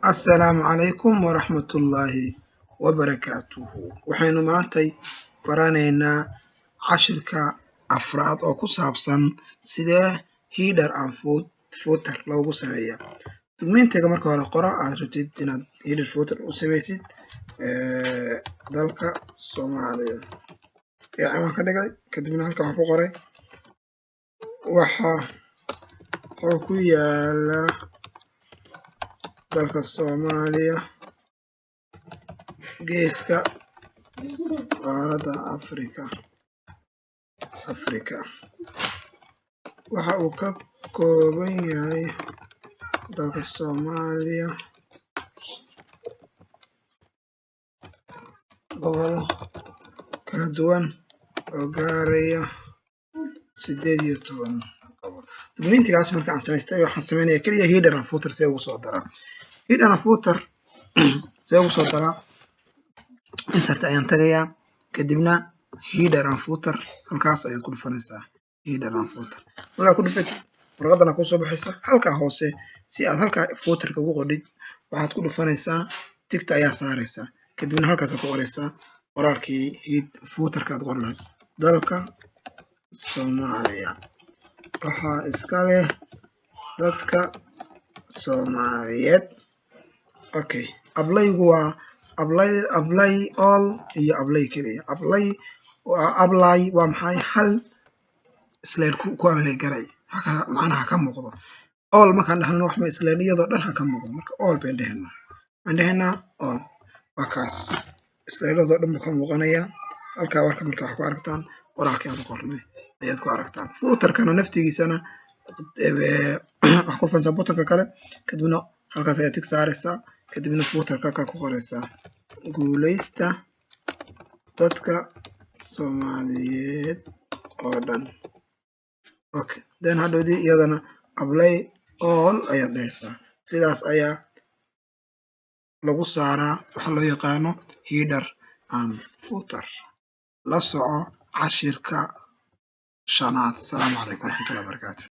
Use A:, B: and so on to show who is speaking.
A: السلام عليكم ورحمة الله وبركاته. waxaynu maantay baranaynaa cashirka afraad oo ku saabsan sidee header and footer loogu sameeya. Dukumeentiga marka hore qoro aad rabtid inaad header footer u sameysid dalka Soomaaliya ee aan ka dhigay kadibna halkan waxaan ku qoray waxa ku yaala dalka Soomaaliya geeska qaaradda Afrika waxa uu ka kooban yahay dalka Soomaaliya gobollo kala duwan oo gaaraya 18 gobol. Dukumeentigaas marka aan samaystay waxaan sameynaya kaliya header and footer si ugu soo daraa header and footer si ugu soo daraa insert ayaan tagayaa kadibna header and footer halkaas ayaad ku dhufanaysaa header and footer markaa ku dhufatid warqadana ku soo baxaysa halka hoose si aad halka footerka ugu qodhid waxaad ku dhufanaysaa tigta ayaa saaraysaa kadibna halkaas ku qoraysaa qoraalkii footerka aad qori lahayd dalka Soomaaliya waxaa iska leh dadka Soomaaliyeed. Okay, apply-gu waa apply all iyo apply kaliya. Apply waa maxay hal slide ku apply garay macnaha ka muuqdo. All markaan dhahnana wax ma slide iyadoo dhan ha ka muuqdo marka all baan dhahnaa all waa kaas slide-yadoo dhan ka muuqanaya halka warka marka wax ku aragtaan qoraalkii aan qornay ayaad ku aragtaan. Footer-kana naftigiisana wax ku fansan buttonka kale kadibna halkaas ayaad tig saaraysaa kadibna footer-ka ku qoraysaa guuleysta dadka Soomaaliyeed oo dhan. Okay, then hadhowdii iyadana apply all ayaad dhahaysaa sidaas ayaa lagu saaraa waxa loo yaqaano header and footer. La soco cashirka shanaad. Asalaamu calaykum waraxmatullaahi wabarakaatuh.